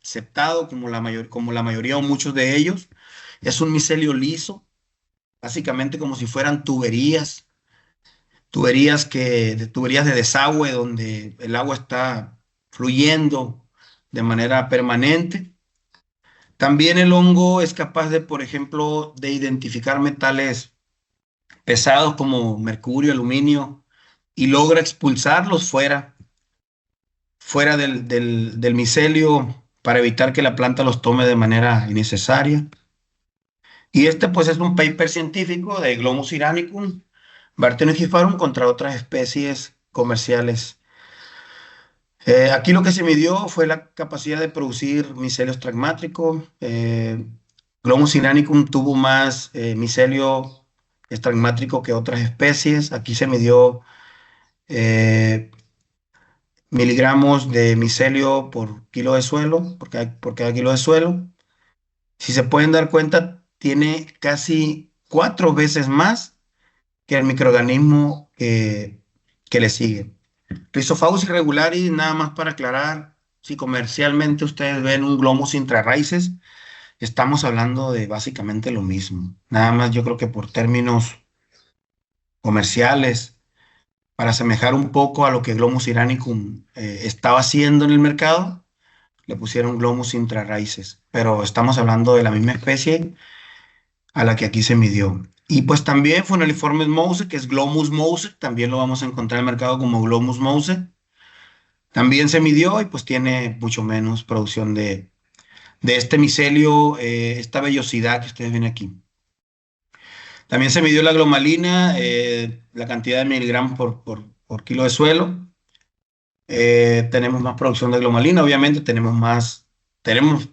septado como la mayoría o muchos de ellos. Es un micelio liso, básicamente como si fueran tuberías de desagüe donde el agua está fluyendo de manera permanente. También el hongo es capaz de, por ejemplo, de identificar metales pesados como mercurio, aluminio, y logra expulsarlos fuera del micelio para evitar que la planta los tome de manera innecesaria. Y este pues es un paper científico de Glomus iranicum bartenicifarum contra otras especies comerciales. Aquí lo que se midió fue la capacidad de producir micelio estragmático. Glomus iranicum tuvo más micelio estragmático que otras especies. Aquí se midió eh, miligramos de micelio por kilo de suelo, por cada kilo de suelo. Si se pueden dar cuenta, tiene casi 4 veces más que el microorganismo que le sigue. Rhizophagus irregularis, nada más para aclarar, si comercialmente ustedes ven un glomus intrarraíces, estamos hablando de básicamente lo mismo. Nada más yo creo que por términos comerciales, para asemejar un poco a lo que Glomus iranicum estaba haciendo en el mercado, le pusieron Glomus intrarraíces, pero estamos hablando de la misma especie a la que aquí se midió. Y pues también Funaliformes mouse, que es Glomus mouse, también lo vamos a encontrar en el mercado como Glomus mouse. También se midió y pues tiene mucho menos producción de este micelio, esta vellosidad que ustedes ven aquí. También se midió la glomalina, la cantidad de miligramos por kilo de suelo. Tenemos más producción de glomalina, obviamente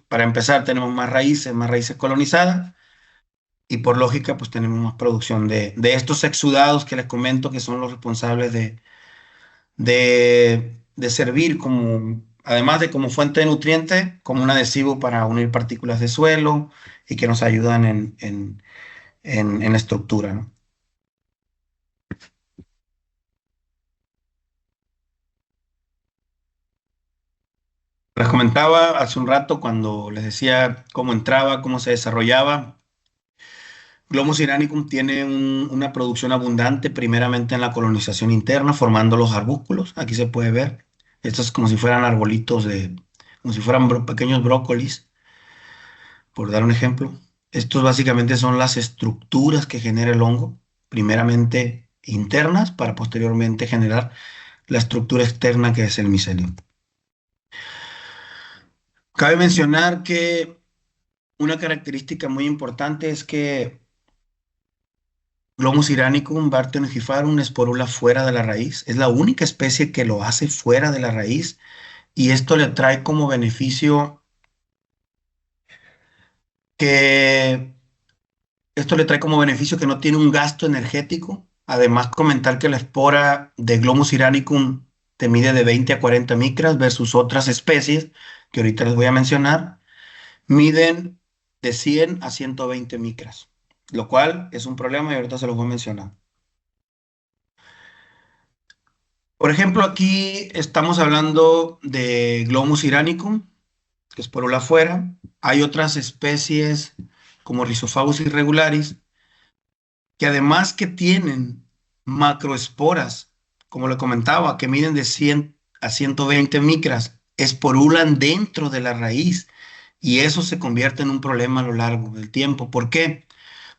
para empezar, tenemos más raíces colonizadas y por lógica, pues tenemos más producción de estos exudados que les comento que son los responsables de servir como, además de como fuente de nutrientes, como un adhesivo para unir partículas de suelo y que nos ayudan en la estructura, ¿no? Les comentaba hace un rato cuando les decía cómo entraba, cómo se desarrollaba. Glomus iranicum tiene una producción abundante, primeramente en la colonización interna, formando los arbúsculos. Aquí se puede ver. Estos es como si fueran arbolitos como si fueran pequeños brócolis, por dar un ejemplo. Estos básicamente son las estructuras que genera el hongo, primeramente internas, para posteriormente generar la estructura externa que es el micelio. Cabe mencionar que una característica muy importante es que Glomus iranicum, Bartonella esporula fuera de la raíz. Es la única especie que lo hace fuera de la raíz y esto le trae como beneficio que que no tiene un gasto energético. Además, comentar que la espora de Glomus iranicum te mide de 20 a 40 micras versus otras especies que ahorita les voy a mencionar, miden de 100 a 120 micras, lo cual es un problema y ahorita se los voy a mencionar. Por ejemplo, aquí estamos hablando de Glomus iranicum, que es por la afuera. Hay otras especies como Rhizophagus irregularis, que además que tienen macroesporas, como le comentaba, que miden de 100 a 120 micras, esporulan dentro de la raíz y eso se convierte en un problema a lo largo del tiempo. ¿Por qué?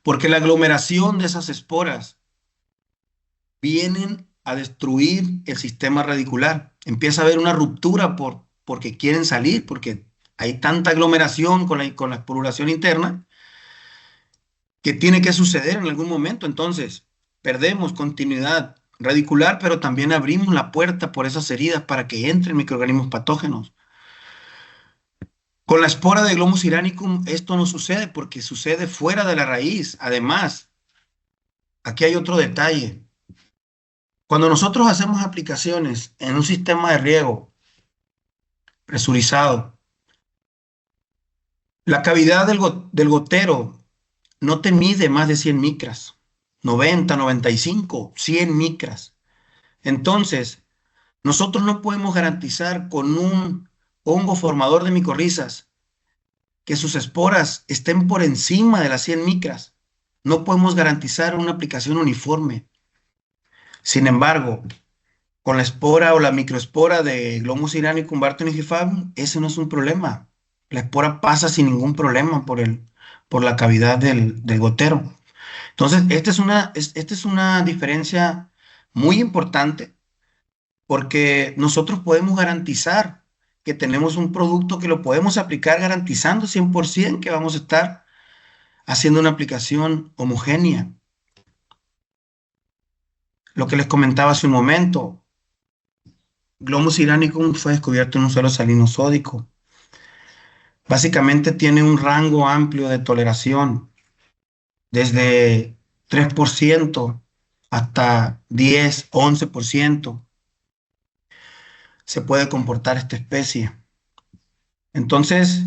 Porque la aglomeración de esas esporas vienen a destruir el sistema radicular. Empieza a haber una ruptura porque quieren salir, porque hay tanta aglomeración con la esporulación interna que tiene que suceder en algún momento. Entonces, perdemos continuidad radicular, pero también abrimos la puerta por esas heridas para que entren microorganismos patógenos. Con la espora de Glomus iranicum esto no sucede porque sucede fuera de la raíz. Además, aquí hay otro detalle. Cuando nosotros hacemos aplicaciones en un sistema de riego presurizado, la cavidad del gotero no te mide más de 100 micras, 90, 95, 100 micras. Entonces, nosotros no podemos garantizar con un hongo formador de micorrizas que sus esporas estén por encima de las 100 micras. No podemos garantizar una aplicación uniforme. Sin embargo, con la espora o la microespora de Glomus iranicum Bartonella, ese no es un problema. La espora pasa sin ningún problema por la cavidad del gotero. Entonces, esta es una diferencia muy importante porque nosotros podemos garantizar que tenemos un producto que lo podemos aplicar garantizando 100% que vamos a estar haciendo una aplicación homogénea. Lo que les comentaba hace un momento, Glomus iranicum fue descubierto en un suelo salino sódico. Básicamente tiene un rango amplio de toleración, desde 3% hasta 10, 11% se puede comportar esta especie. Entonces,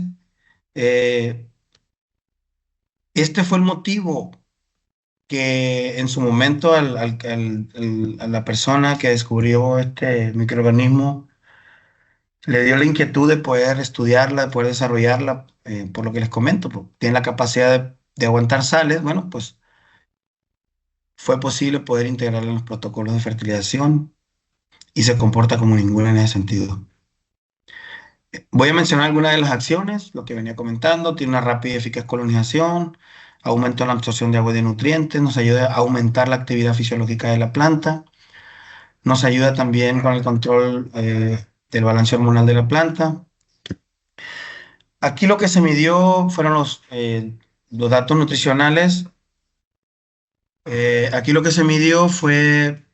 eh, este fue el motivo que en su momento a la persona que descubrió este microorganismo le dio la inquietud de poder estudiarla, de poder desarrollarla, por lo que les comento, pues, tiene la capacidad de aguantar sales, bueno, pues fue posible poder integrarla en los protocolos de fertilización y se comporta como ninguna en ese sentido. Voy a mencionar algunas de las acciones, lo que venía comentando. Tiene una rápida y eficaz colonización, aumento en la absorción de agua y de nutrientes, nos ayuda a aumentar la actividad fisiológica de la planta, nos ayuda también con el control del balance hormonal de la planta. Aquí lo que se midió fueron los datos nutricionales. Aquí lo que se midió fue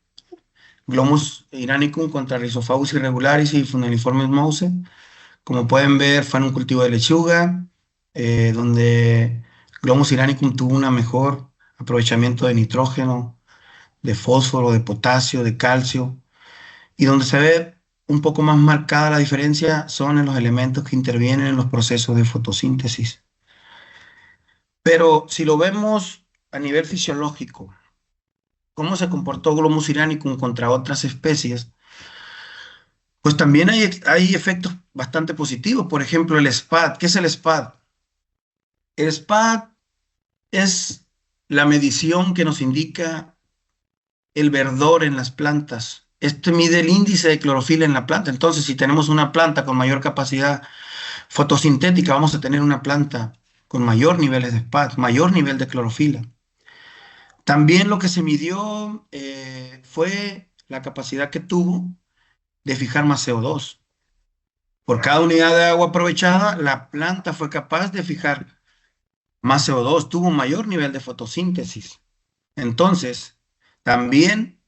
Glomus iranicum contra Rhizophagus irregularis y Funeliformes mouse. Como pueden ver, fue en un cultivo de lechuga, donde Glomus iranicum tuvo un mejor aprovechamiento de nitrógeno, de fósforo, de potasio, de calcio, y donde se ve un poco más marcada la diferencia son en los elementos que intervienen en los procesos de fotosíntesis. Pero si lo vemos a nivel fisiológico, cómo se comportó Glomus iranicum contra otras especies, pues también hay efectos bastante positivos. Por ejemplo, el SPAD. ¿Qué es el SPAD? El SPAD es la medición que nos indica el verdor en las plantas. Este mide el índice de clorofila en la planta. Entonces, si tenemos una planta con mayor capacidad fotosintética, vamos a tener una planta con mayor niveles de SPAD, mayor nivel de clorofila. También lo que se midió fue la capacidad que tuvo de fijar más CO2. Por cada unidad de agua aprovechada, la planta fue capaz de fijar más CO2, tuvo un mayor nivel de fotosíntesis. Entonces, también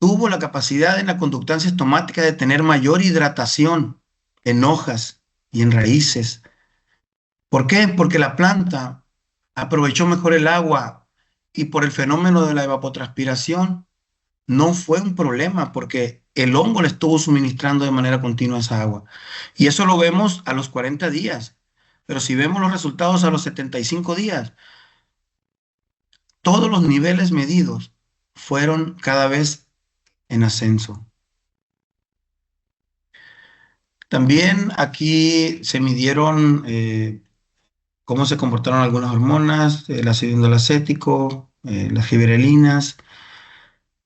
tuvo la capacidad en la conductancia estomática de tener mayor hidratación en hojas y en raíces. ¿Por qué? Porque la planta aprovechó mejor el agua y por el fenómeno de la evapotranspiración no fue un problema porque el hongo le estuvo suministrando de manera continua esa agua. Y eso lo vemos a los 40 días. Pero si vemos los resultados a los 75 días, todos los niveles medidos fueron cada vez en ascenso. También aquí se midieron cómo se comportaron algunas hormonas, el ácido indolacético, las giberelinas,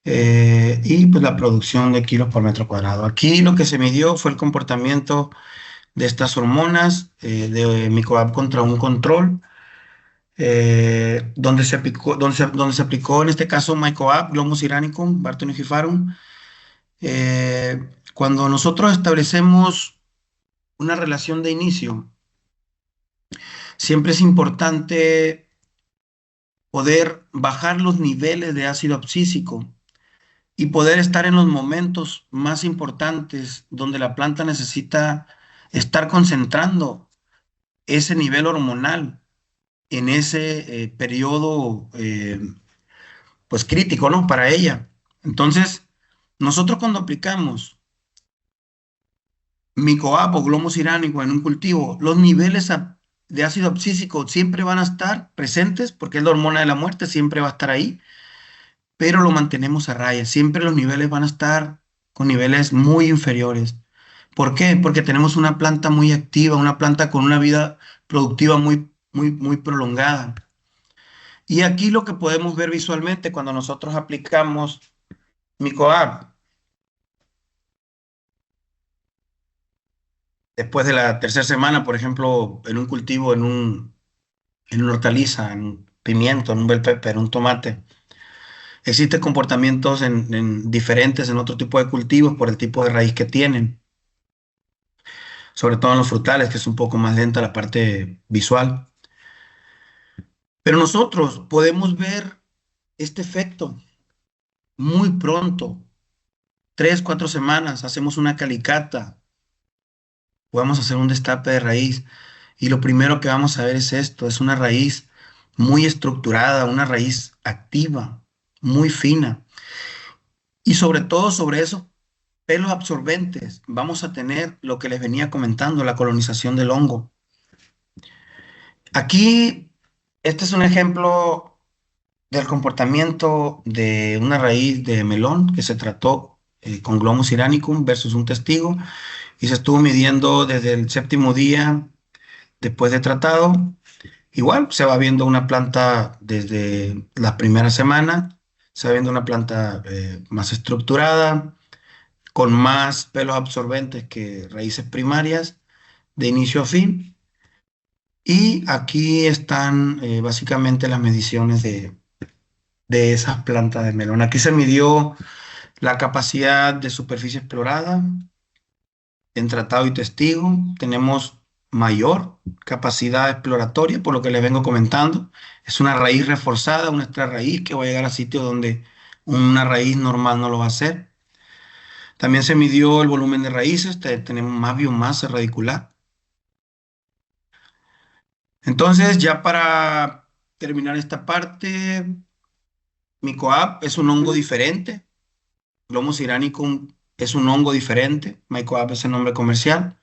y pues la producción de kilos por metro cuadrado. Aquí lo que se midió fue el comportamiento de estas hormonas de Mycoap contra un control, donde se aplicó en este caso Mycoap, Glomus iranicum, Barton nigifarum. Cuando nosotros establecemos una relación de inicio, siempre es importante poder bajar los niveles de ácido abscísico y poder estar en los momentos más importantes donde la planta necesita estar concentrando ese nivel hormonal en ese periodo pues crítico, ¿no? Para ella. Entonces, nosotros cuando aplicamos Mycoap o Glomus iránico en un cultivo, los niveles de ácido abscísico siempre van a estar presentes porque es la hormona de la muerte, siempre va a estar ahí, pero lo mantenemos a raya. Siempre los niveles van a estar con niveles muy inferiores. ¿Por qué? Porque tenemos una planta muy activa, una planta con una vida productiva muy prolongada. Y aquí lo que podemos ver visualmente cuando nosotros aplicamos Mycoap, después de la tercera semana, por ejemplo, en un cultivo, en una hortaliza, en un pimiento, en un bell pepper, en un tomate, existen comportamientos diferentes en otro tipo de cultivos por el tipo de raíz que tienen, sobre todo en los frutales, que es un poco más lenta la parte visual. Pero nosotros podemos ver este efecto muy pronto, 3, 4 semanas, hacemos una calicata, podemos hacer un destape de raíz y lo primero que vamos a ver es esto, es una raíz muy estructurada, una raíz activa, muy fina. Y sobre todo sobre esos pelos absorbentes vamos a tener lo que les venía comentando, la colonización del hongo. Aquí, este es un ejemplo del comportamiento de una raíz de melón que se trató con Glomus iranicum versus un testigo y se estuvo midiendo desde el séptimo día después de tratado igual se va viendo una planta desde la primera semana, se va viendo una planta más estructurada, con más pelos absorbentes que raíces primarias, de inicio a fin. Y aquí están básicamente las mediciones de esas plantas de melón. Aquí se midió la capacidad de superficie explorada en tratado y testigo. Tenemos mayor capacidad exploratoria, por lo que les vengo comentando. Es una raíz reforzada, una extra raíz que va a llegar a sitios donde una raíz normal no lo va a hacer. También se midió el volumen de raíces, tenemos más biomasa radicular. Entonces, ya para terminar esta parte, Mycoap es un hongo diferente. Glomus iranicum es un hongo diferente. Mycoap es el nombre comercial.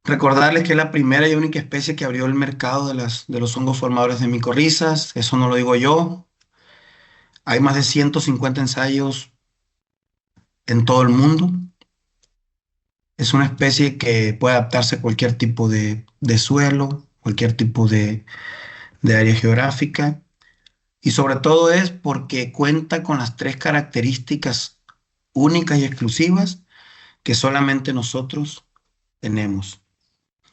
Recordarles que es la primera y única especie que abrió el mercado de los hongos formadores de micorrizas. Eso no lo digo yo. Hay más de 150 ensayos en todo el mundo. Es una especie que puede adaptarse a cualquier tipo de suelo, cualquier tipo de área geográfica. Y sobre todo es porque cuenta con las tres características únicas y exclusivas que solamente nosotros tenemos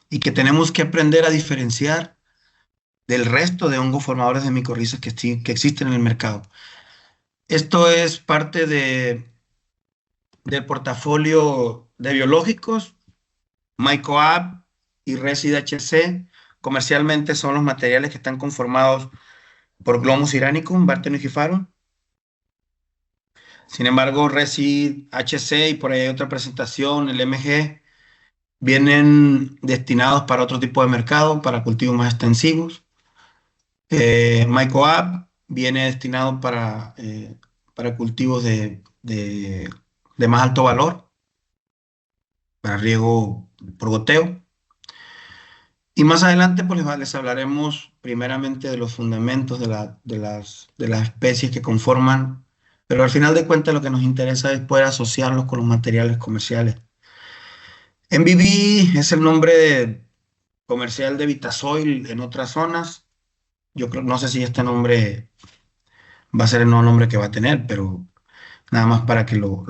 y que tenemos que aprender a diferenciar del resto de hongos formadores de micorrizas que existen en el mercado. Esto es parte del portafolio de biológicos. Mycoap y Resid HC comercialmente son los materiales que están conformados por Glomus iranicum, Barton nigifarum. Sin embargo, Resid HC y por ahí hay otra presentación, el MG, vienen destinados para otro tipo de mercado, para cultivos más extensivos. Mycoap viene destinado para cultivos de más alto valor, para riego por goteo. Y más adelante pues les hablaremos primeramente de los fundamentos de las especies que conforman, pero al final de cuentas lo que nos interesa es poder asociarlos con los materiales comerciales. MVB es el nombre comercial de Vitasoil en otras zonas. Yo creo, no sé si este nombre va a ser el nuevo nombre que va a tener, pero nada más para que lo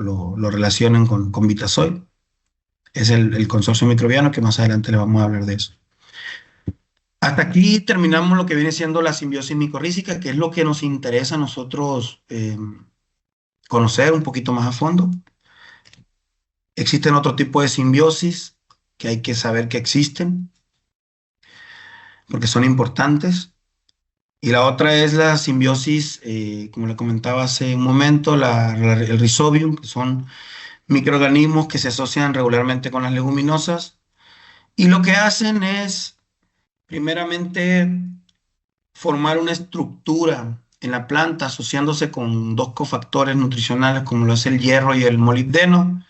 relacionen con Vitasoil. Es el consorcio microbiano que más adelante le vamos a hablar de eso. Hasta aquí terminamos lo que viene siendo la simbiosis micorrícica, que es lo que nos interesa a nosotros conocer un poquito más a fondo. Existen otro tipo de simbiosis que hay que saber que existen, porque son importantes. Y la otra es la simbiosis, como le comentaba hace un momento, el Rhizobium, que son microorganismos que se asocian regularmente con las leguminosas. Y lo que hacen es, primeramente, formar una estructura en la planta asociándose con dos cofactores nutricionales como lo es el hierro y el molibdeno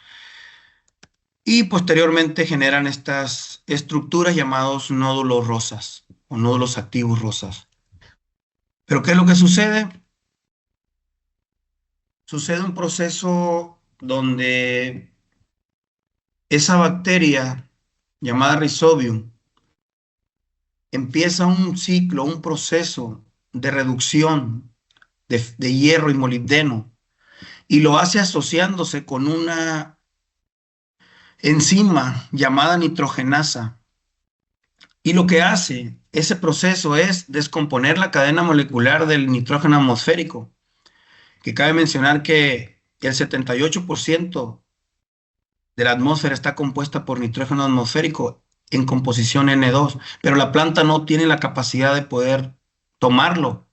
y posteriormente generan estas estructuras llamados nódulos rosas o nódulos activos rosas. Pero ¿qué es lo que sucede? Sucede un proceso donde esa bacteria llamada Rhizobium empieza un ciclo, un proceso de reducción de hierro y molibdeno y lo hace asociándose con una enzima llamada nitrogenasa. Y lo que hace ese proceso es descomponer la cadena molecular del nitrógeno atmosférico, que cabe mencionar que el 78% de la atmósfera está compuesta por nitrógeno atmosférico en composición N2, pero la planta no tiene la capacidad de poder tomarlo.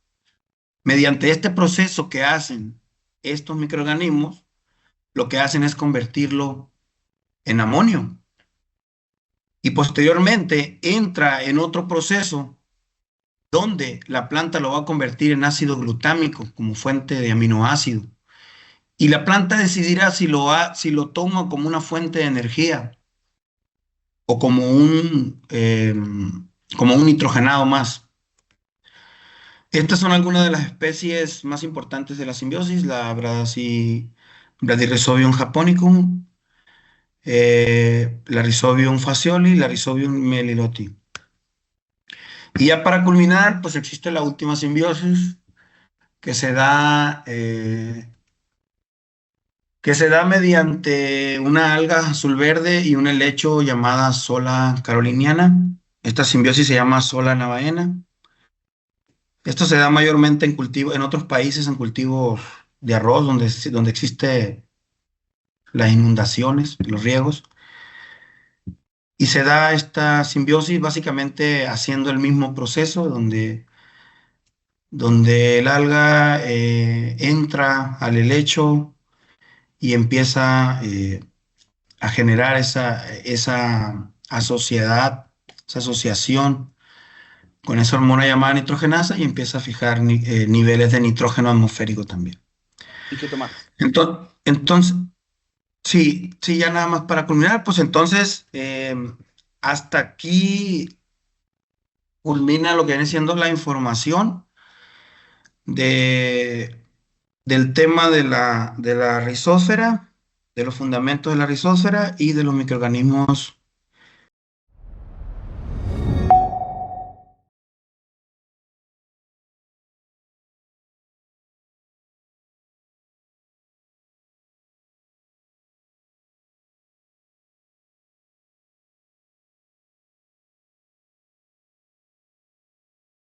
Mediante este proceso que hacen estos microorganismos, lo que hacen es convertirlo en amonio y posteriormente entra en otro proceso donde la planta lo va a convertir en ácido glutámico como fuente de aminoácido. Y la planta decidirá si lo toma como una fuente de energía o como un nitrogenado más. Estas son algunas de las especies más importantes de la simbiosis, la Bradyrhizobium japonicum, la Rhizobium fascioli, la Rhizobium meliloti. Y ya para culminar, pues existe la última simbiosis que se da, mediante una alga azul verde y un helecho llamada Sola caroliniana. Esta simbiosis se llama Sola navaena. Esto se da mayormente en cultivo, en otros países, en cultivos de arroz, donde existe las inundaciones, los riegos. Y se da esta simbiosis básicamente haciendo el mismo proceso donde el alga entra al helecho y empieza a generar esa asociación con esa hormona llamada nitrogenasa y empieza a fijar niveles de nitrógeno atmosférico también. Dicho Tomás. Entonces, sí, sí, ya nada más para culminar, pues entonces, hasta aquí culmina lo que viene siendo la información de, del tema de la rizósfera, de los fundamentos de la rizósfera y de los microorganismos